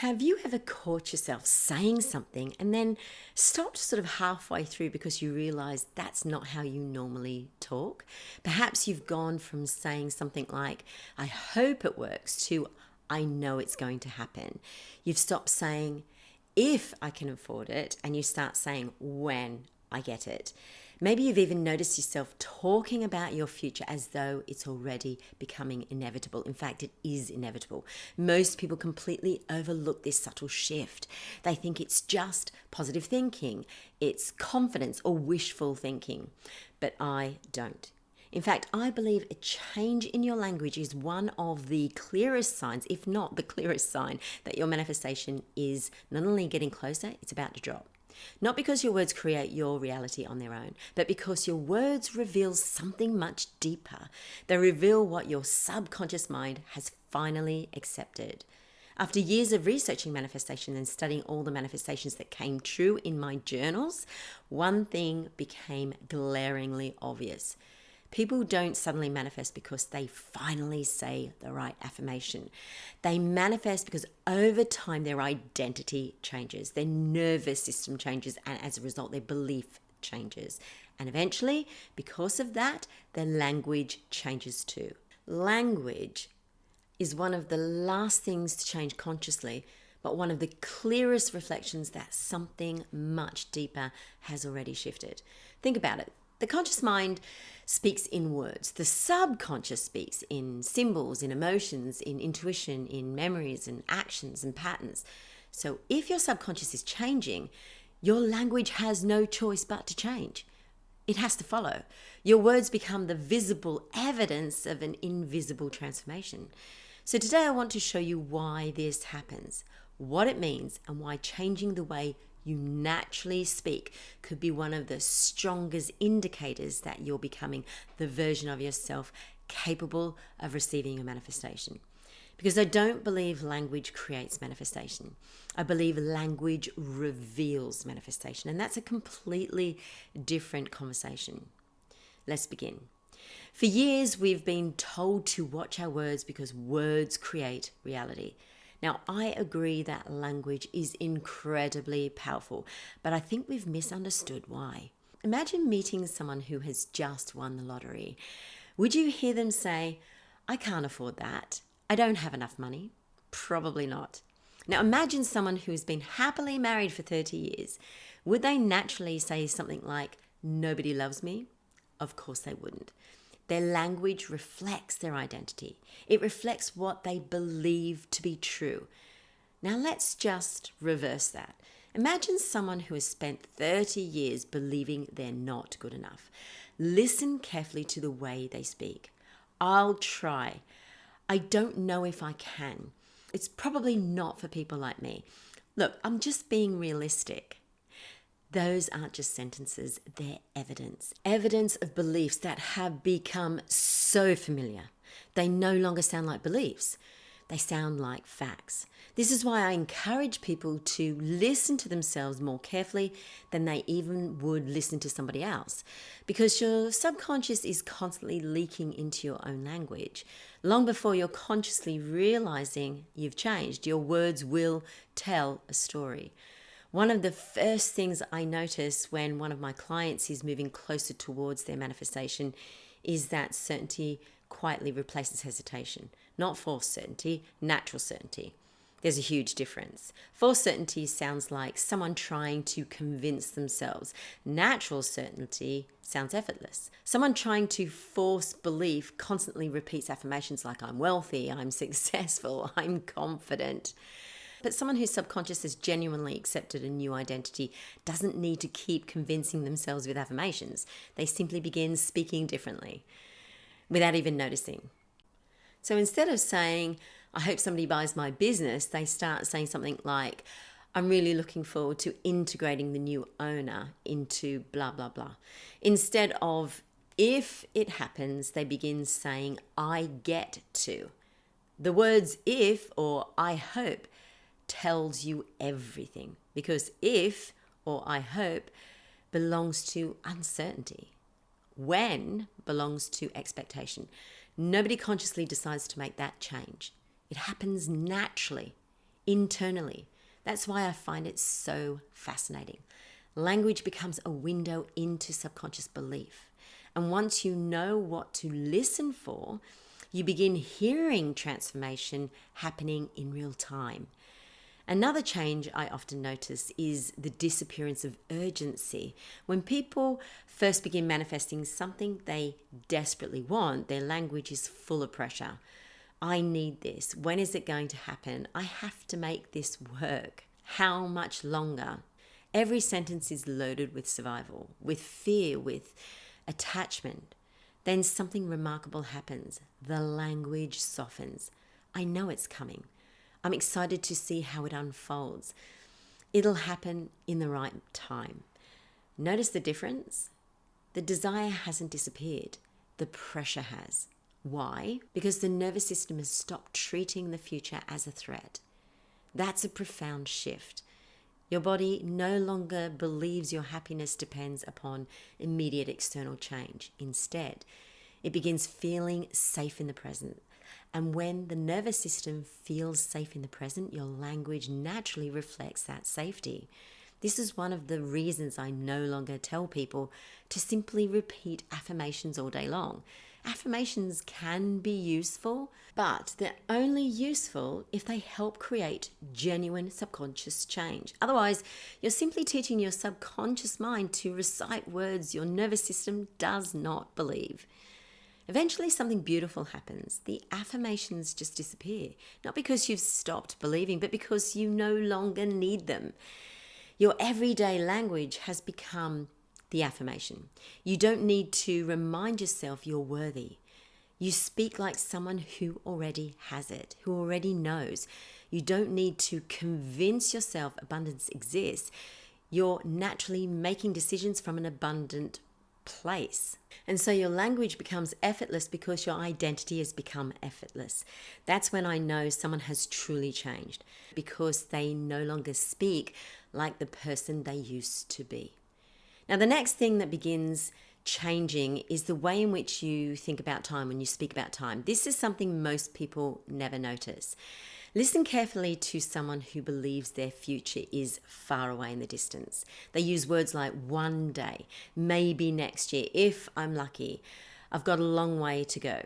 Have you ever caught yourself saying something and then stopped sort of halfway through because you realize that's not how you normally talk? Perhaps you've gone from saying something like, I hope it works, to I know it's going to happen. You've stopped saying, if I can afford it, and you start saying, when I get it. Maybe you've even noticed yourself talking about your future as though it's already becoming inevitable. In fact, it is inevitable. Most people completely overlook this subtle shift. They think it's just positive thinking, it's confidence or wishful thinking. But I don't. In fact, I believe a change in your language is one of the clearest signs, if not the clearest sign, that your manifestation is not only getting closer, it's about to drop. Not because your words create your reality on their own, but because your words reveal something much deeper. They reveal what your subconscious mind has finally accepted. After years of researching manifestation and studying all the manifestations that came true in my journals, one thing became glaringly obvious. People don't suddenly manifest because they finally say the right affirmation. They manifest because over time their identity changes, their nervous system changes, and as a result their belief changes. And eventually, because of that, their language changes too. Language is one of the last things to change consciously, but one of the clearest reflections that something much deeper has already shifted. Think about it. The conscious mind speaks in words. The subconscious speaks in symbols, in emotions, in intuition, in memories and actions and patterns. So if your subconscious is changing, your language has no choice but to change. It has to follow. Your words become the visible evidence of an invisible transformation. So today I want to show you why this happens, what it means, and why changing the way you naturally speak could be one of the strongest indicators that you're becoming the version of yourself capable of receiving a manifestation. Because I don't believe language creates manifestation. I believe language reveals manifestation, and that's a completely different conversation. Let's begin. For years, we've been told to watch our words because words create reality. Now, I agree that language is incredibly powerful, but I think we've misunderstood why. Imagine meeting someone who has just won the lottery. Would you hear them say, I can't afford that. I don't have enough money? Probably not. Now, imagine someone who's been happily married for 30 years. Would they naturally say something like, nobody loves me? Of course they wouldn't. Their language reflects their identity. It reflects what they believe to be true. Now let's just reverse that. Imagine someone who has spent 30 years believing they're not good enough. Listen carefully to the way they speak. I'll try. I don't know if I can. It's probably not for people like me. Look, I'm just being realistic. Those aren't just sentences, they're evidence. Evidence of beliefs that have become so familiar. They no longer sound like beliefs. They sound like facts. This is why I encourage people to listen to themselves more carefully than they even would listen to somebody else. Because your subconscious is constantly leaking into your own language. Long before you're consciously realizing you've changed, your words will tell a story. One of the first things I notice when one of my clients is moving closer towards their manifestation is that certainty quietly replaces hesitation. Not false certainty, natural certainty. There's a huge difference. False certainty sounds like someone trying to convince themselves. Natural certainty sounds effortless. Someone trying to force belief constantly repeats affirmations like I'm wealthy, I'm successful, I'm confident. But someone whose subconscious has genuinely accepted a new identity doesn't need to keep convincing themselves with affirmations. They simply begin speaking differently without even noticing. So instead of saying, I hope somebody buys my business, they start saying something like, I'm really looking forward to integrating the new owner into blah, blah, blah. Instead of, if it happens, they begin saying, I get to. The words if or I hope tells you everything, because if or I hope belongs to uncertainty. When belongs to expectation. Nobody consciously decides to make that change. It happens naturally. internally. That's why I find it so fascinating. Language becomes a window into subconscious belief. And once you know what to listen for, you begin hearing transformation happening in real time. Another change I often notice is the disappearance of urgency. When people first begin manifesting something they desperately want, their language is full of pressure. I need this. When is it going to happen? I have to make this work. How much longer? Every sentence is loaded with survival, with fear, with attachment. Then something remarkable happens. The language softens. I know it's coming. I'm excited to see how it unfolds. It'll happen in the right time. Notice the difference? The desire hasn't disappeared. The pressure has. Why? Because the nervous system has stopped treating the future as a threat. That's a profound shift. Your body no longer believes your happiness depends upon immediate external change. Instead, it begins feeling safe in the present. And when the nervous system feels safe in the present, your language naturally reflects that safety. This is one of the reasons I no longer tell people to simply repeat affirmations all day long. Affirmations can be useful, but they're only useful if they help create genuine subconscious change. Otherwise, you're simply teaching your subconscious mind to recite words your nervous system does not believe. Eventually, something beautiful happens. The affirmations just disappear, not because you've stopped believing, but because you no longer need them. Your everyday language has become the affirmation. You don't need to remind yourself you're worthy. You speak like someone who already has it, who already knows. You don't need to convince yourself abundance exists. You're naturally making decisions from an abundant place. And so your language becomes effortless because your identity has become effortless. That's when I know someone has truly changed, because they no longer speak like the person they used to be. Now, the next thing that begins changing is the way in which you think about time when you speak about time. This is something most people never notice. Listen carefully to someone who believes their future is far away in the distance. They use words like one day, maybe next year, if I'm lucky. I've got a long way to go.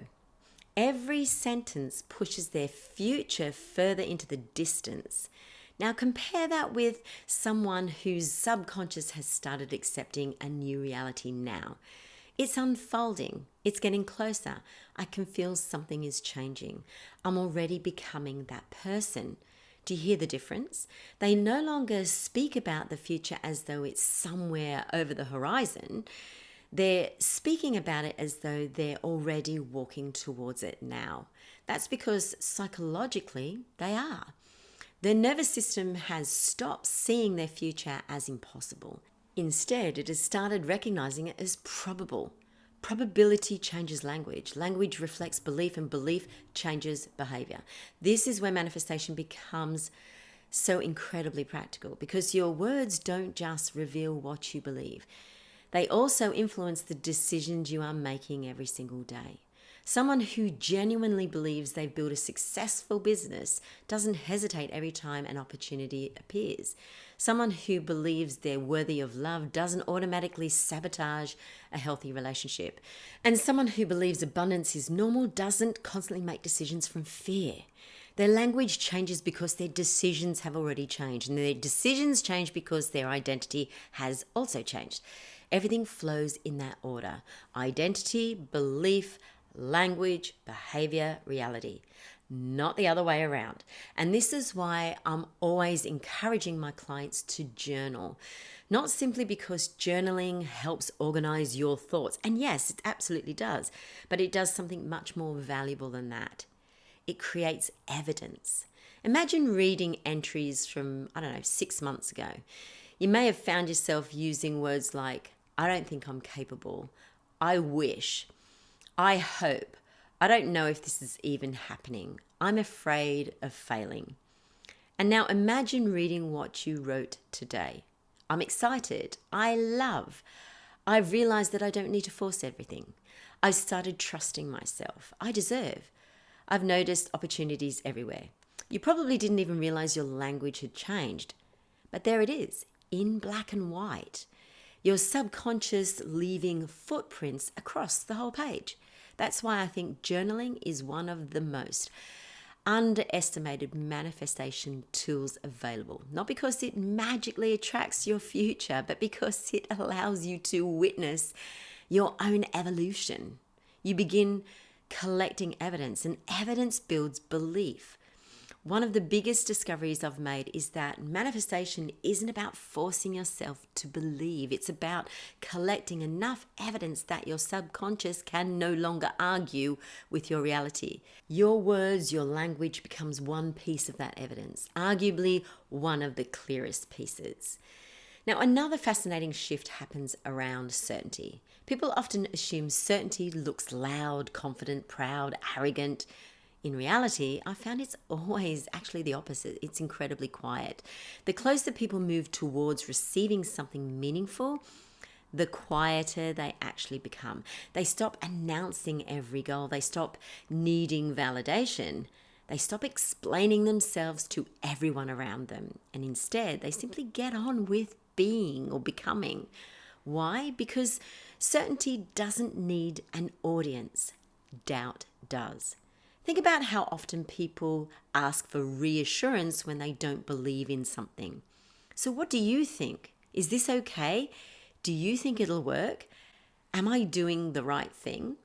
Every sentence pushes their future further into the distance. Now compare that with someone whose subconscious has started accepting a new reality now. It's unfolding. It's getting closer. I can feel something is changing. I'm already becoming that person. Do you hear the difference? They no longer speak about the future as though it's somewhere over the horizon. They're speaking about it as though they're already walking towards it now. That's because psychologically they are. Their nervous system has stopped seeing their future as impossible. Instead, it has started recognizing it as probable. Probability changes language. Language reflects belief, and belief changes behavior. This is where manifestation becomes so incredibly practical, because your words don't just reveal what you believe. They also influence the decisions you are making every single day. Someone who genuinely believes they've built a successful business doesn't hesitate every time an opportunity appears. Someone who believes they're worthy of love doesn't automatically sabotage a healthy relationship. And someone who believes abundance is normal doesn't constantly make decisions from fear. Their language changes because their decisions have already changed, and their decisions change because their identity has also changed. Everything flows in that order: identity, belief, language, behavior, reality, not the other way around. And this is why I'm always encouraging my clients to journal, not simply because journaling helps organize your thoughts. And yes, it absolutely does, but it does something much more valuable than that. It creates evidence. Imagine reading entries from, 6 months ago. You may have found yourself using words like, I don't think I'm capable, I wish, I hope, I don't know if this is even happening, I'm afraid of failing. And now imagine reading what you wrote today. I'm excited, I love, I've realized that I don't need to force everything. I've started trusting myself, I deserve. I've noticed opportunities everywhere. You probably didn't even realize your language had changed. But there it is, in black and white. Your subconscious leaving footprints across the whole page. That's why I think journaling is one of the most underestimated manifestation tools available. Not because it magically attracts your future, but because it allows you to witness your own evolution. You begin collecting evidence, and evidence builds belief. One of the biggest discoveries I've made is that manifestation isn't about forcing yourself to believe. It's about collecting enough evidence that your subconscious can no longer argue with your reality. Your words, your language becomes one piece of that evidence, arguably one of the clearest pieces. Now, another fascinating shift happens around certainty. People often assume certainty looks loud, confident, proud, arrogant. In reality, I found it's always actually the opposite. It's incredibly quiet. The closer people move towards receiving something meaningful, the quieter they actually become. They stop announcing every goal. They stop needing validation. They stop explaining themselves to everyone around them. And instead, they simply get on with being or becoming. Why? Because certainty doesn't need an audience. Doubt does. Think about how often people ask for reassurance when they don't believe in something. So what do you think? Is this okay? Do you think it'll work? Am I doing the right thing?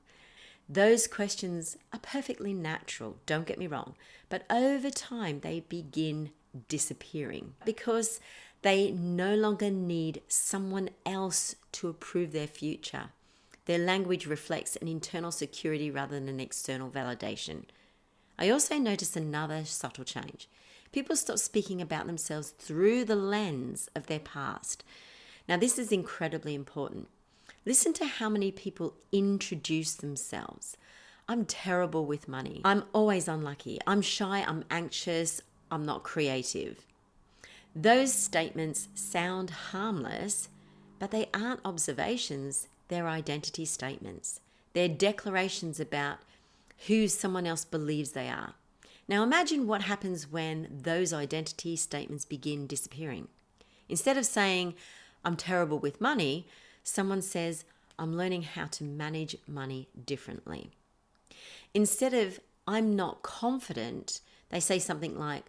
Those questions are perfectly natural, don't get me wrong, but over time they begin disappearing because they no longer need someone else to approve their future. Their language reflects an internal security rather than an external validation. I also notice another subtle change. People stop speaking about themselves through the lens of their past. Now, this is incredibly important. Listen to how many people introduce themselves. I'm terrible with money. I'm always unlucky. I'm shy. I'm anxious. I'm not creative. Those statements sound harmless, but they aren't observations. They're identity statements. They're declarations about who someone else believes they are. Now imagine what happens when those identity statements begin disappearing. Instead of saying, I'm terrible with money, someone says, I'm learning how to manage money differently. Instead of, I'm not confident, they say something like,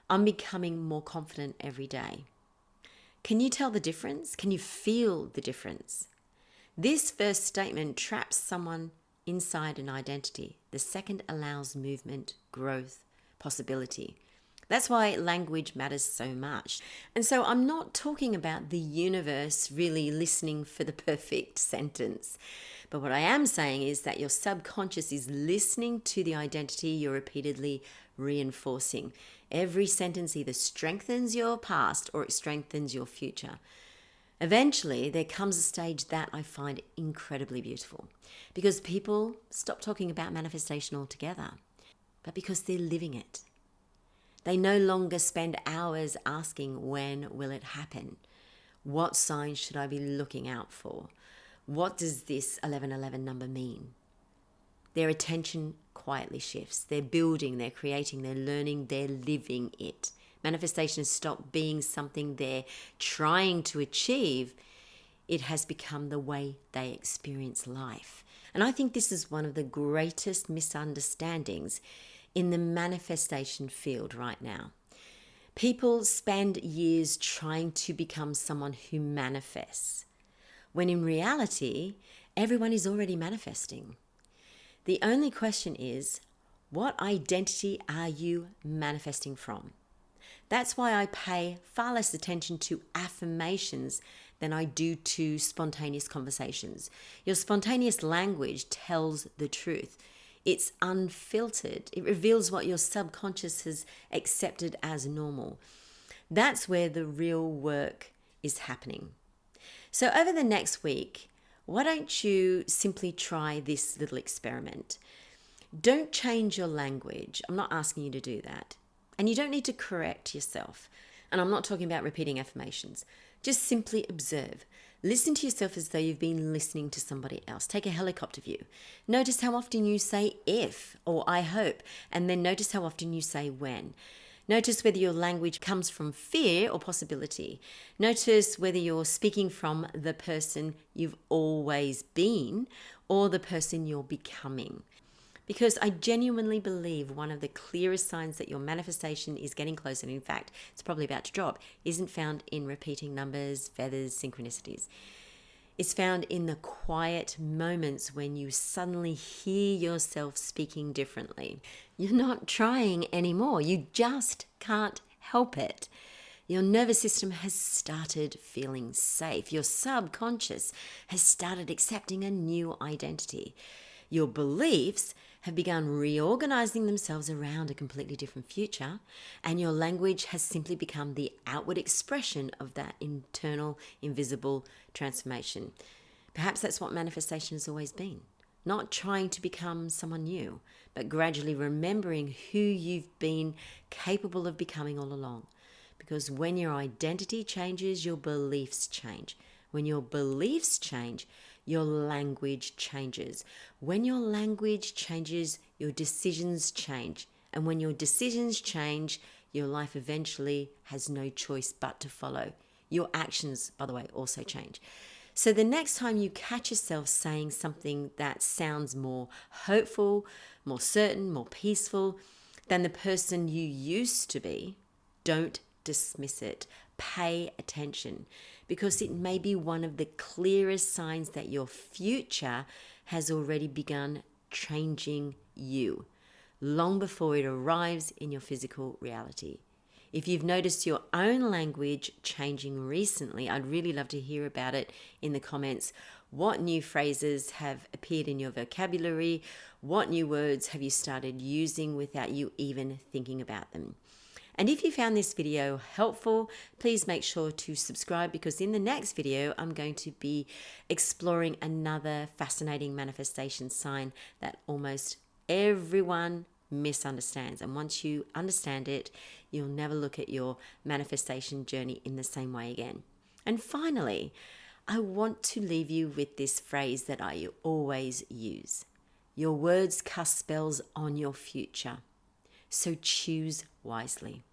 I'm becoming more confident every day. Can you tell the difference? Can you feel the difference? This first statement traps someone inside an identity. The second allows movement, growth, possibility. That's why language matters so much. And so I'm not talking about the universe really listening for the perfect sentence. But what I am saying is that your subconscious is listening to the identity you're repeatedly reinforcing. Every sentence either strengthens your past or it strengthens your future. Eventually, there comes a stage that I find incredibly beautiful because people stop talking about manifestation altogether, but because they're living it. They no longer spend hours asking, when will it happen? What signs should I be looking out for? What does this 1111 number mean? Their attention quietly shifts. They're building, they're creating, they're learning, they're living it. Manifestation has stopped being something they're trying to achieve. It has become the way they experience life. And I think this is one of the greatest misunderstandings in the manifestation field right now. People spend years trying to become someone who manifests, when in reality, everyone is already manifesting. The only question is, what identity are you manifesting from? That's why I pay far less attention to affirmations than I do to spontaneous conversations. Your spontaneous language tells the truth. It's unfiltered. It reveals what your subconscious has accepted as normal. That's where the real work is happening. So over the next week, why don't you simply try this little experiment? Don't change your language. I'm not asking you to do that. And you don't need to correct yourself. And I'm not talking about repeating affirmations. Just simply observe. Listen to yourself as though you've been listening to somebody else. Take a helicopter view. Notice how often you say if or I hope, and then notice how often you say when. Notice whether your language comes from fear or possibility. Notice whether you're speaking from the person you've always been or the person you're becoming. Because I genuinely believe one of the clearest signs that your manifestation is getting closer, and in fact, it's probably about to drop, isn't found in repeating numbers, feathers, synchronicities. It's found in the quiet moments when you suddenly hear yourself speaking differently. You're not trying anymore. You just can't help it. Your nervous system has started feeling safe. Your subconscious has started accepting a new identity. Your beliefs have begun reorganizing themselves around a completely different future, and your language has simply become the outward expression of that internal, invisible transformation. Perhaps that's what manifestation has always been. Not trying to become someone new, but gradually remembering who you've been capable of becoming all along. Because when your identity changes, your beliefs change. When your beliefs change, your language changes. When your language changes, your decisions change. And when your decisions change, your life eventually has no choice but to follow. Your actions, by the way, also change. So the next time you catch yourself saying something that sounds more hopeful, more certain, more peaceful than the person you used to be, don't dismiss it. Pay attention, because it may be one of the clearest signs that your future has already begun changing you long before it arrives in your physical reality. If you've noticed your own language changing recently, I'd really love to hear about it in the comments. What new phrases have appeared in your vocabulary? What new words have you started using without you even thinking about them? And if you found this video helpful, please make sure to subscribe, because in the next video, I'm going to be exploring another fascinating manifestation sign that almost everyone misunderstands. And once you understand it, you'll never look at your manifestation journey in the same way again. And finally, I want to leave you with this phrase that I always use. Your words cast spells on your future, so choose wisely.